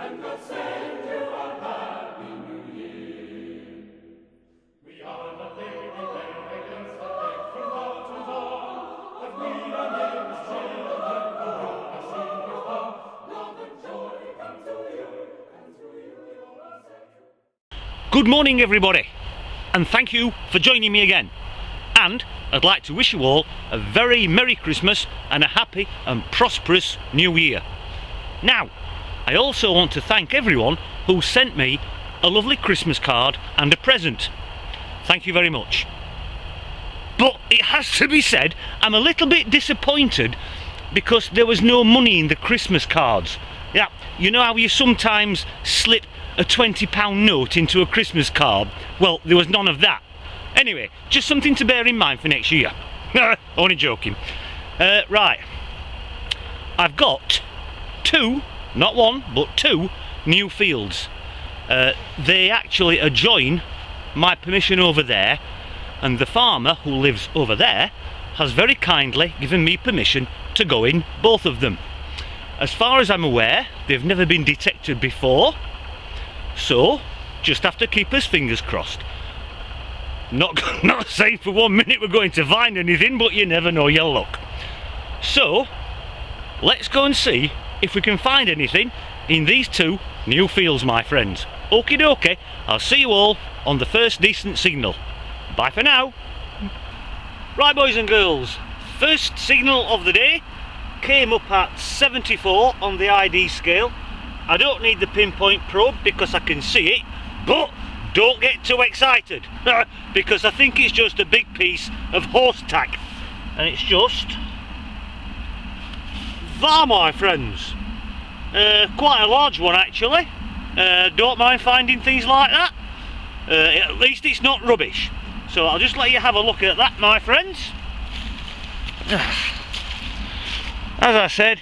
and God send you a happy new year. We are not rebelling against the dead from dawn to dawn, but we are neighbors, children, who are seen before. Love and joy come to you, and to you you are sent. Good morning everybody, and thank you for joining me again. And I'd like to wish you all a very Merry Christmas and a happy and prosperous New Year. Now, I also want to thank everyone who sent me a lovely Christmas card and a present. Thank you very much. But it has to be said, I'm a little bit disappointed because there was no money in the Christmas cards. Yeah, you know how you sometimes slip a £20 note into a Christmas card? Well, there was none of that. Anyway, just something to bear in mind for next year. Only joking. Right, I've got two, not one, but two new fields. They actually adjoin my permission over there, and the farmer who lives over there has very kindly given me permission to go in both of them. As far as I'm aware, they've never been detected before, so just have to keep his fingers crossed. Not saying for 1 minute we're going to find anything, but you never know your luck. So let's go and see if we can find anything in these two new fields, my friends. Okie dokie, I'll see you all on the first decent signal. Bye for now. Right boys and girls, first signal of the day came up at 74 on the ID scale. I don't need the pinpoint probe because I can see it, but don't get too excited because I think it's just a big piece of horse tack, and it's just there, my friends. Quite a large one actually. Don't mind finding things like that. At least it's not rubbish. So I'll just let you have a look at that, my friends. As I said,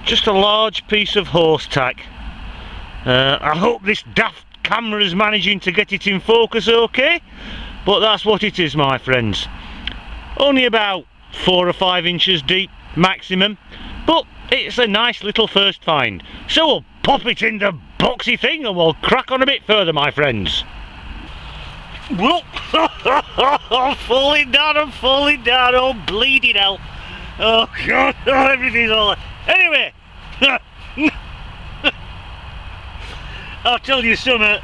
just a large piece of horse tack. I hope this daft camera is managing to get it in focus okay, but that's what it is, my friends. Only about 4 or 5 inches deep maximum, but it's a nice little first find. So we'll pop it in the boxy thing and we'll crack on a bit further, my friends. Whoop! I'm falling down, oh bleeding hell. Oh god, everything's all... Anyway, I'll tell you something,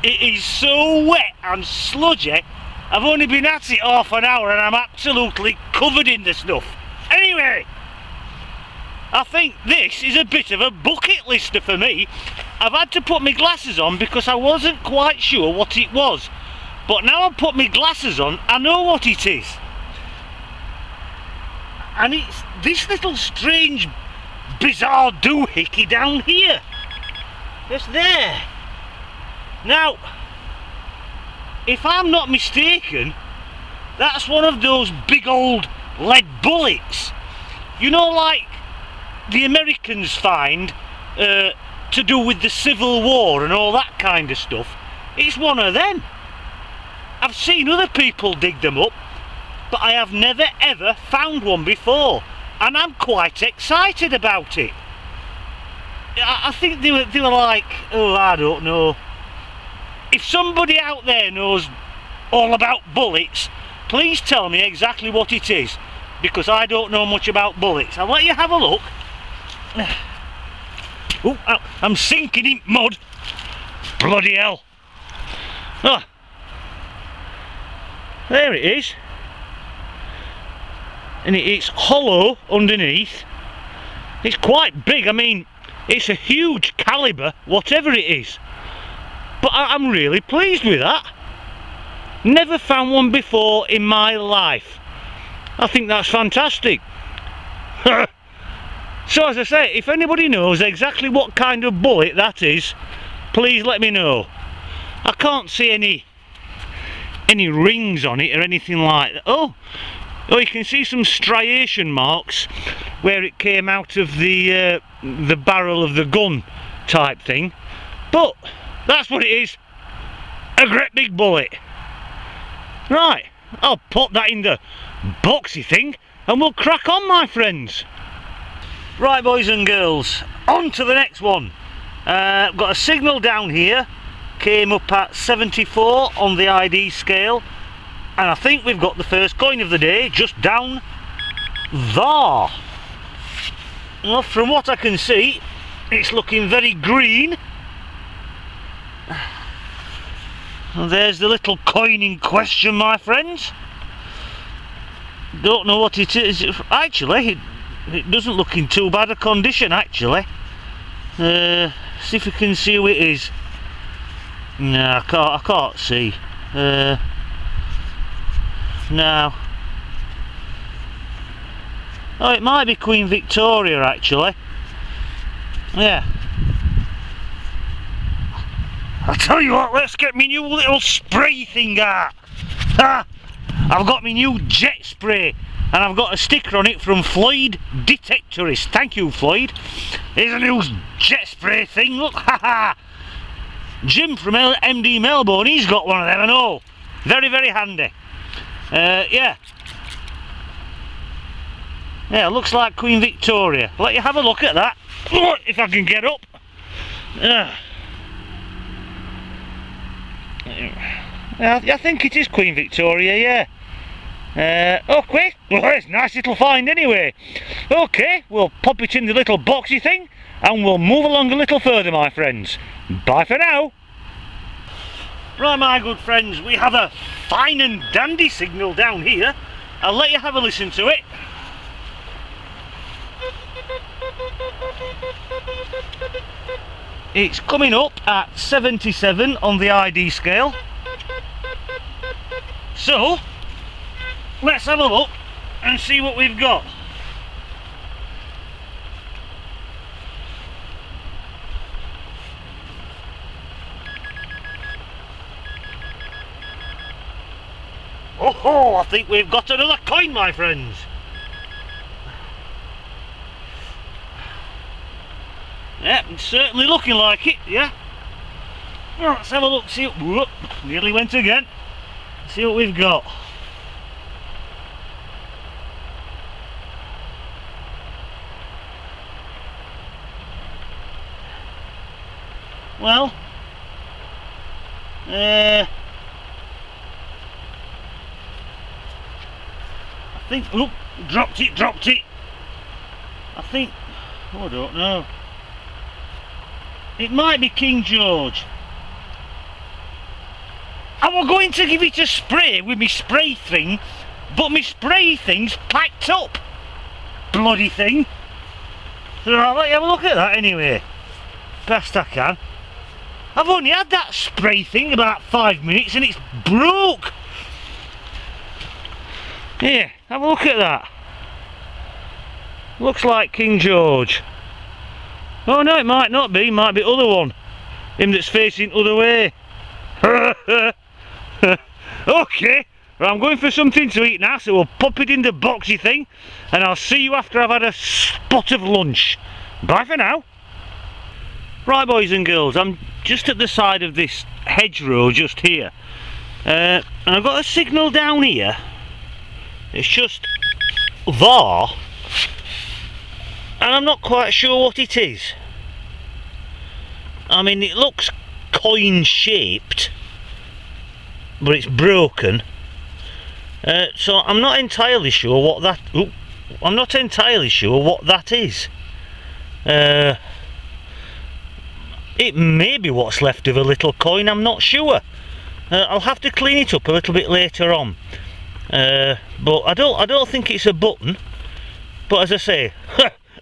it is so wet and sludgy. I've only been at it half an hour and I'm absolutely covered in the stuff. Anyway, I think this is a bit of a bucket lister for me. I've had to put my glasses on because I wasn't quite sure what it was, but now I've put my glasses on, I know what it is. And it's this little strange bizarre doohickey down here. It's there. Now, if I'm not mistaken, that's one of those big old lead bullets. You know, like the Americans find to do with the Civil War and all that kind of stuff. It's one of them. I've seen other people dig them up, but I have never ever found one before, and I'm quite excited about it. I think they were like, oh, I don't know. If somebody out there knows all about bullets, please tell me exactly what it is, because I don't know much about bullets. I'll let you have a look. Oh, I'm sinking in mud. Bloody hell. Oh, there it is. And it's hollow underneath. It's quite big. I mean, it's a huge calibre, whatever it is. But I'm really pleased with that. Never found one before in my life. I think that's fantastic. So as I say, if anybody knows exactly what kind of bullet that is, please let me know. I can't see any rings on it or anything like that. Oh, you can see some striation marks where it came out of the barrel of the gun type thing. But that's what it is. A great big bullet. Right, I'll pop that in the boxy thing and we'll crack on, my friends. Right, boys and girls, on to the next one. Got a signal down here, came up at 74 on the ID scale, and I think we've got the first coin of the day just down there. Well, from what I can see, it's looking very green. And there's the little coin in question, my friends. Don't know what it is. Actually, it doesn't look in too bad a condition, actually. See if we can see who it is. No, I can't see. No. Oh, it might be Queen Victoria, actually. Yeah. I tell you what, let's get me new little spray thing out. Ha! I've got my new jet spray, and I've got a sticker on it from Floyd Detectorist. Thank you, Floyd. Here's a new jet spray thing, look, haha. Jim from MD Melbourne, he's got one of them and all. Very, very handy. Yeah. Yeah, looks like Queen Victoria. Let you have a look at that, if I can get up. I think it is Queen Victoria, yeah. Okay, well, it's a nice little find anyway. Okay, we'll pop it in the little boxy thing and we'll move along a little further, my friends. Bye for now. Right, my good friends, we have a fine and dandy signal down here. I'll let you have a listen to it. It's coming up at 77 on the ID scale. So, let's have a look and see what we've got. Oh, I think we've got another coin, my friends. Yeah, it's certainly looking like it, yeah. Well, let's have a look, see what... Whoop, nearly went again. See what we've got. Well, I think, oh, dropped it. I think, oh, I don't know. It might be King George. I was going to give it a spray with my spray thing, but my spray thing's packed up. Bloody thing. So I'll let you have a look at that anyway. Best I can. I've only had that spray thing about 5 minutes and it's broke. Here, have a look at that. Looks like King George. Oh no, it might not be, might be other one. Him that's facing other way. Okay, well, I'm going for something to eat now, so we'll pop it in the boxy thing and I'll see you after I've had a spot of lunch. Bye for now. Right, boys and girls, I'm just at the side of this hedgerow just here, and I've got a signal down here. It's just there, and I'm not quite sure what it is. I mean, it looks coin shaped, but it's broken. So I'm not entirely sure what that. I'm not entirely sure what that is. It may be what's left of a little coin. I'm not sure. I'll have to clean it up a little bit later on. But I don't think it's a button. But as I say,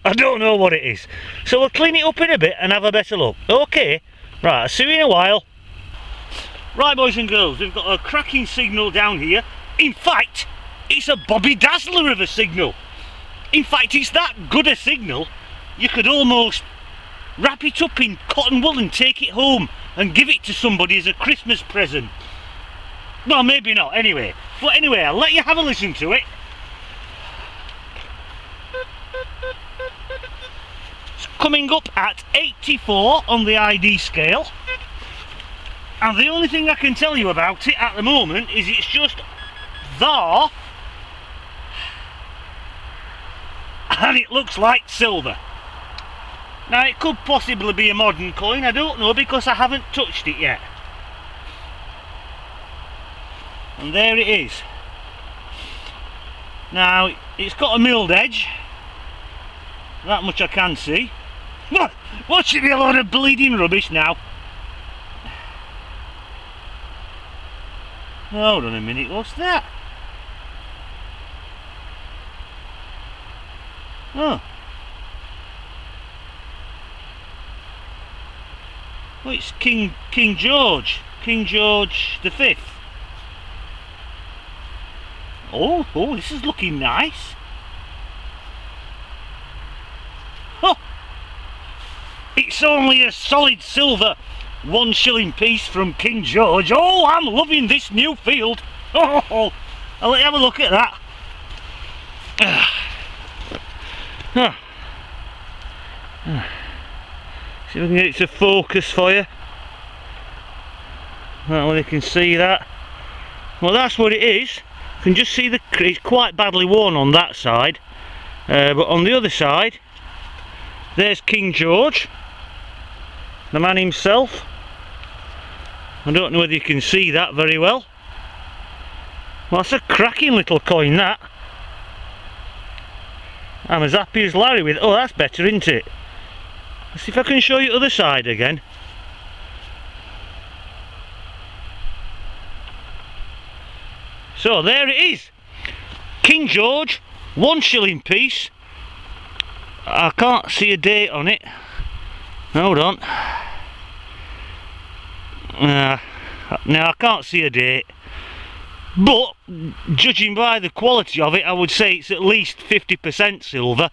I don't know what it is. So we'll clean it up in a bit and have a better look. Okay. Right. I'll see you in a while. Right, boys and girls, we've got a cracking signal down here. In fact, it's a Bobby Dazzler of a signal. In fact, it's that good a signal, you could almost wrap it up in cotton wool and take it home and give it to somebody as a Christmas present. Well, maybe not, anyway. But anyway, I'll let you have a listen to it. It's coming up at 84 on the ID scale. And the only thing I can tell you about it at the moment is it's just there, and it looks like silver. Now it could possibly be a modern coin, I don't know, because I haven't touched it yet. And there it is. Now it's got a milled edge, that much I can see. What? Watch it be a load of bleeding rubbish now. Hold on a minute, what's that? Oh. Oh, it's King George the Fifth. Oh, this is looking nice. Oh, it's only a solid silver 1 shilling piece from King George. Oh, I'm loving this new field. Oh, I'll let you have a look at that. See if I can get it to focus for you. Well, you can see that. Well, that's what it is. You can just see it's quite badly worn on that side, but on the other side there's King George, the man himself. I don't know whether you can see that very well. Well, that's a cracking little coin, that. I'm as happy as Larry with. Oh, that's better, isn't it? Let's see if I can show you the other side again. So there it is, King George, 1 shilling piece. I can't see a date on it. Hold on. No, I can't see a date. But judging by the quality of it, I would say it's at least 50% silver.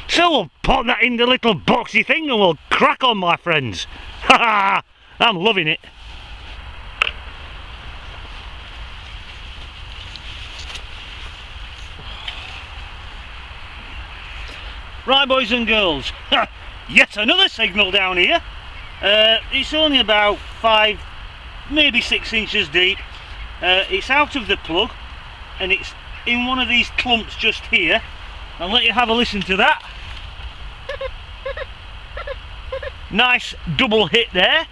So we'll pop that in the little boxy thing and we'll crack on, my friends. Ha ha! I'm loving it. Right, boys and girls, yet another signal down here. It's only about 5, maybe 6 inches deep. It's out of the plug and it's in one of these clumps just here. I'll let you have a listen to that. Nice double hit there.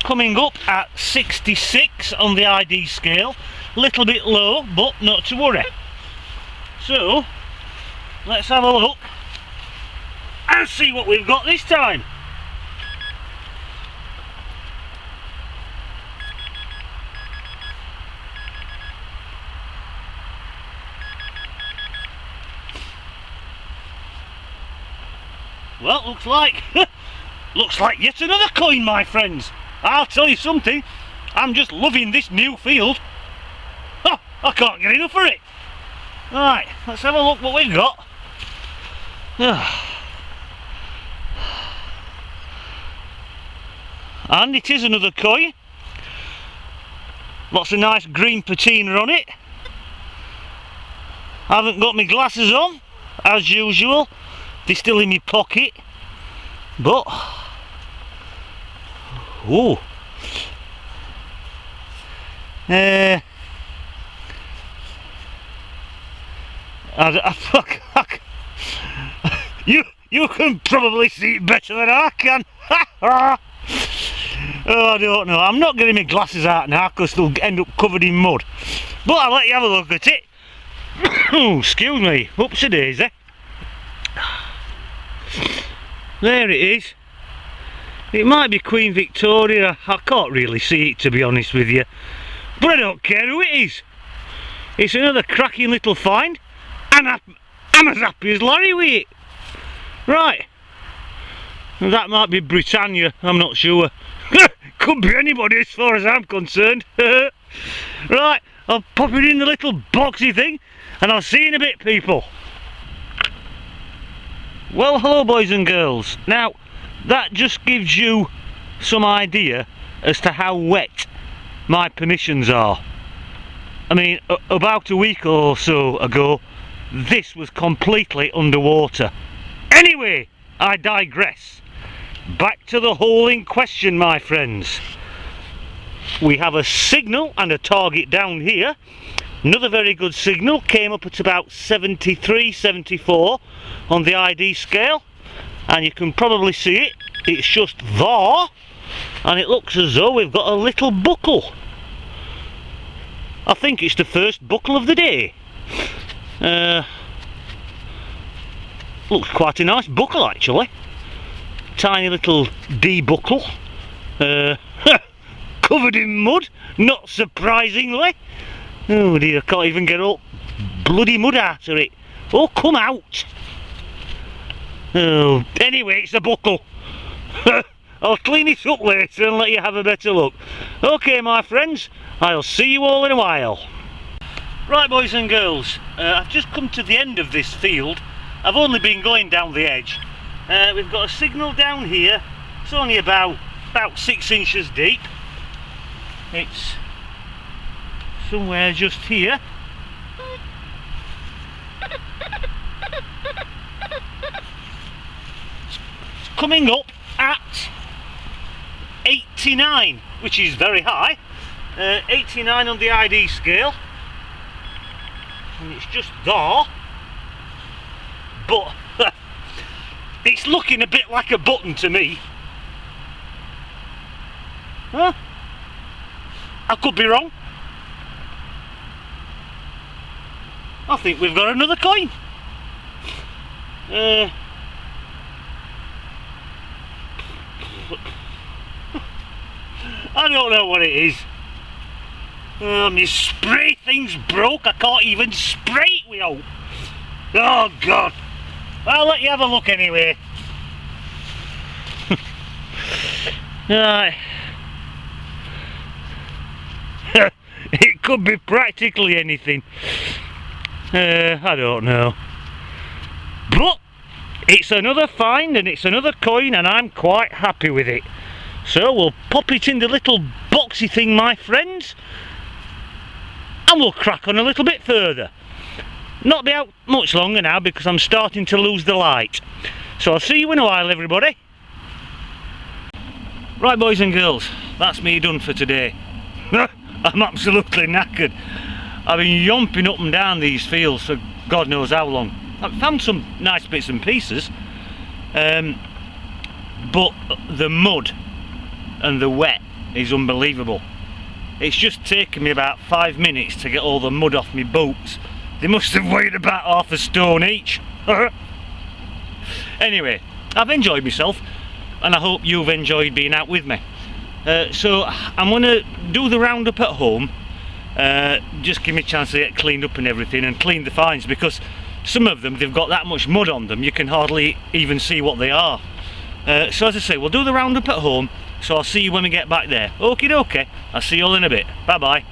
Coming up at 66 on the ID scale. Little bit low, but not to worry. So let's have a look and see what we've got this time. Well, looks like yet another coin, my friends. I'll tell you something, I'm just loving this new field. Oh, I can't get enough of it. Right, let's have a look what we've got. And it is another coin. Lots of nice green patina on it. I haven't got my glasses on, as usual. They're still in my pocket. But oh, you can probably see it better than I can. Oh, I don't know. I'm not getting my glasses out now because they'll end up covered in mud. But I'll let you have a look at it. Oh, excuse me. Oopsie daisy. There it is. It might be Queen Victoria. I can't really see it, to be honest with you. But I don't care who it is. It's another cracking little find. And I'm as happy as Larry with it. Right. That might be Britannia, I'm not sure. Could be anybody as far as I'm concerned. Right, I'll pop it in the little boxy thing and I'll see you in a bit, people. Well, hello boys and girls. Now, that just gives you some idea as to how wet my permissions are. I mean, about a week or so ago, this was completely underwater. Anyway, I digress. Back to the hole in question, my friends. We have a signal and a target down here. Another very good signal, came up at about 73, 74 on the ID scale. and you can probably see it, it's just there, and it looks as though we've got a little buckle. I think it's the first buckle of the day. Looks quite a nice buckle actually. Tiny little D buckle, covered in mud, not surprisingly. Oh dear, I can't even get up bloody mud out of it. Oh, come out. Oh, anyway, it's a buckle. I'll clean it up later and let you have a better look. Okay, my friends, I'll see you all in a while. Right, boys and girls, I've just come to the end of this field. I've only been going down the edge. We've got a signal down here. It's only about 6 inches deep. It's somewhere just here. It's coming up at 89, which is very high. 89 on the ID scale, and it's just there, but it's looking a bit like a button to me. Huh? I could be wrong. I think we've got another coin. I don't know what it is. My spray thing's broke. I can't even spray it without. Oh God. I'll let you have a look anyway. Right. It could be practically anything. I don't know. But it's another find and it's another coin, and I'm quite happy with it. So we'll pop it in the little boxy thing, my friends, and we'll crack on a little bit further. Not be out much longer now because I'm starting to lose the light. So I'll see you in a while, everybody. Right, boys and girls, that's me done for today. I'm absolutely knackered. I've been yomping up and down these fields for God knows how long. I've found some nice bits and pieces, but the mud and the wet is unbelievable. It's just taken me about 5 minutes to get all the mud off my boots. They must have weighed about half a stone each. Anyway, I've enjoyed myself, and I hope you've enjoyed being out with me. So I'm going to do the roundup at home. Just give me a chance to get cleaned up and everything, and clean the finds, because some of them, they've got that much mud on them you can hardly even see what they are. So as I say, we'll do the roundup at home, so I'll see you when we get back there. Okie dokie, I'll see you all in a bit. Bye bye.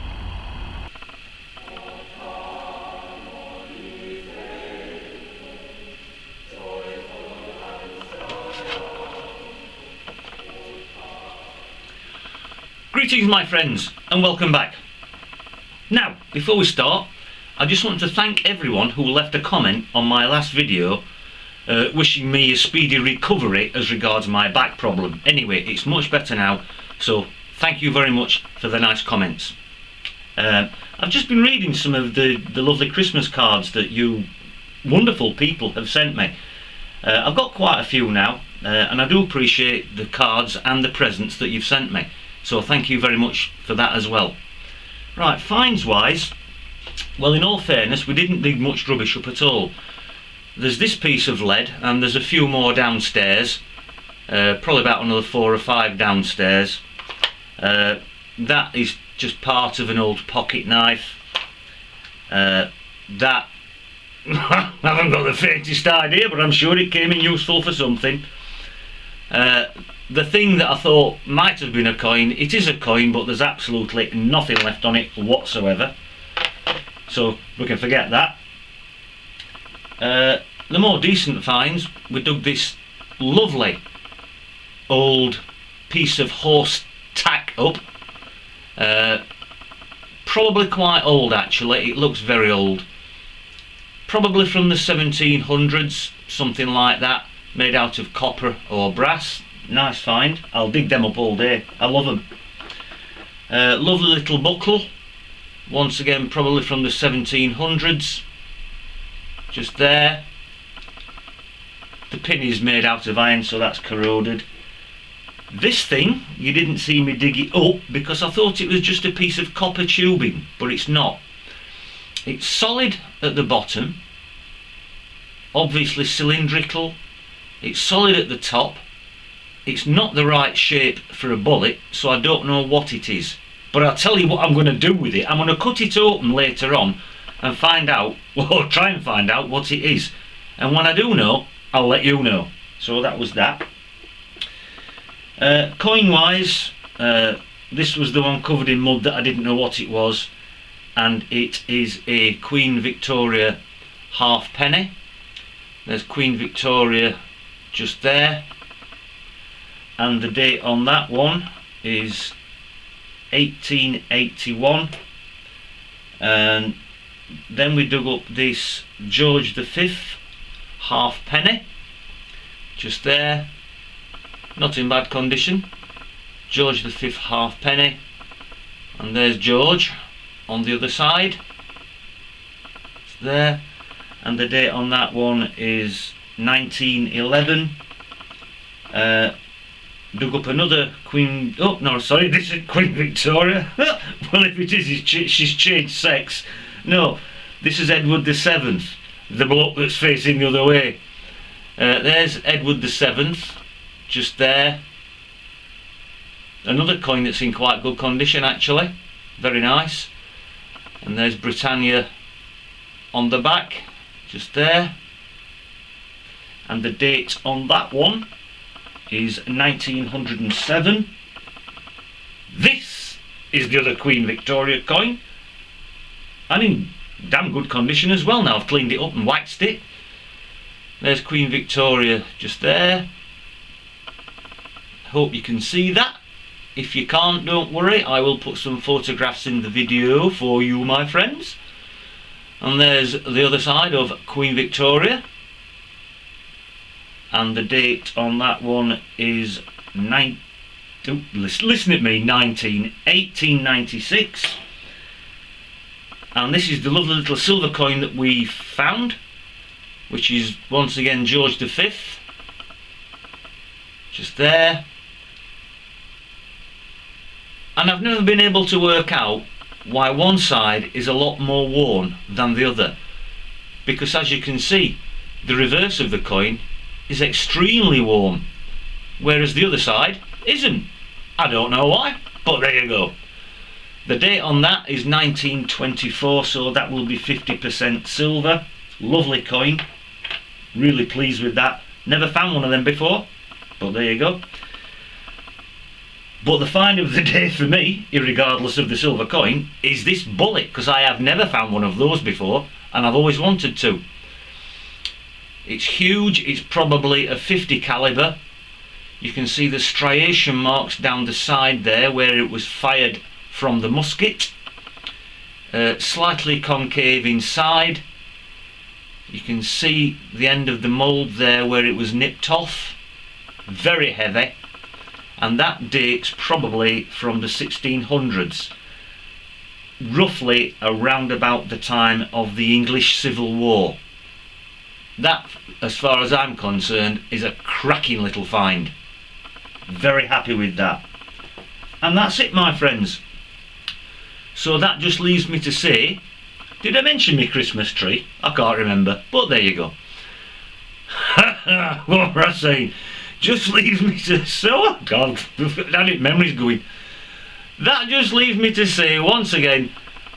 Greetings, my friends, and welcome back. Now, before we start, I just want to thank everyone who left a comment on my last video wishing me a speedy recovery as regards my back problem. Anyway, it's much better now, so thank you very much for the nice comments. I've just been reading some of the lovely Christmas cards that you wonderful people have sent me. I've got quite a few now, and I do appreciate the cards and the presents that you've sent me. So thank you very much for that as well. Right, finds wise, well, in all fairness, we didn't dig much rubbish up at all. There's this piece of lead, and there's a few more downstairs, probably about another 4 or 5 downstairs. That is just part of an old pocket knife. That I haven't got the faintest idea, but I'm sure it came in useful for something. The thing that I thought might have been a coin, it is a coin, but there's absolutely nothing left on it whatsoever, so we can forget that. The more decent finds, we dug this lovely old piece of horse tack up, probably quite old actually, it looks very old, probably from the 1700s, something like that, made out of copper or brass. Nice find. I'll dig them up all day. I love them. Lovely little buckle. Once again, probably from the 1700s. Just there. The pin is made out of iron, so that's corroded. This thing, you didn't see me dig it up because I thought it was just a piece of copper tubing, but it's not. It's solid at the bottom, obviously cylindrical. It's solid at the top. It's not the right shape for a bullet, so I don't know what it is. But I'll tell you what I'm going to do with it. I'm going to cut it open later on and find out, well, try and find out what it is. And when I do know, I'll let you know. So that was that. Coin wise, this was the one covered in mud that I didn't know what it was, and it is a Queen Victoria halfpenny. There's Queen Victoria just there, and the date on that one is 1881. And then we dug up this George V halfpenny just there, not in bad condition. George V halfpenny, and there's George on the other side. It's there, and the date on that one is 1911. Dug up another Queen. Oh no, sorry, this is Queen Victoria. Well, if it is, she's changed sex. No, this is Edward VII, the bloke that's facing the other way. There's Edward VII, just there. Another coin that's in quite good condition, actually, very nice. And there's Britannia on the back, just there. And the date on that one is 1907. This is the other Queen Victoria coin, and in damn good condition as well. Now I've cleaned it up and waxed it. There's Queen Victoria just there. Hope you can see that. If you can't, don't worry, I will put some photographs in the video for you, my friends. And there's the other side of Queen Victoria, and the date on that one is listen at me, 1896. And this is the lovely little silver coin that we found, which is once again George V, just there. And I've never been able to work out why one side is a lot more worn than the other, because as you can see, the reverse of the coin is extremely worn, whereas the other side isn't. I don't know why, but there you go. The date on that is 1924, so that will be 50% silver. Lovely coin, really pleased with that. Never found one of them before, but there you go. But the find of the day for me, irregardless of the silver coin, is this bullet, because I have never found one of those before, and I've always wanted to. It's huge. It's probably a 50 caliber. You can see the striation marks down the side there where it was fired from the musket. Slightly concave inside. You can see the end of the mould there where it was nipped off. Very heavy, and that dates probably from the 1600s, roughly around about the time of the English Civil War. That, as far as I'm concerned, is a cracking little find. Very happy with that. And that's it, my friends. So that just leaves me to say, did I mention my Christmas tree? I can't remember, but there you go. What was I saying? Just leaves me to say, oh God, memory's going. That just leaves me to say once again,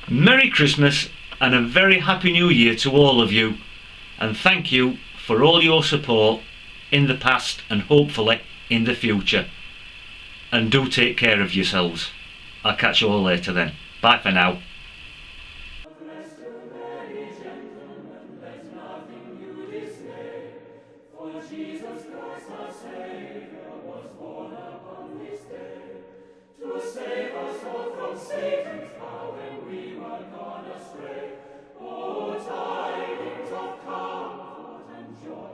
Merry Christmas and a very Happy New Year to all of you. And thank you for all your support in the past and hopefully in the future. And do take care of yourselves. I'll catch you all later then. Bye for now. Jesus Christ our Saviour was born upon this day, to save us all from Satan's power when we were gone astray. Oh, tidings of comfort and joy,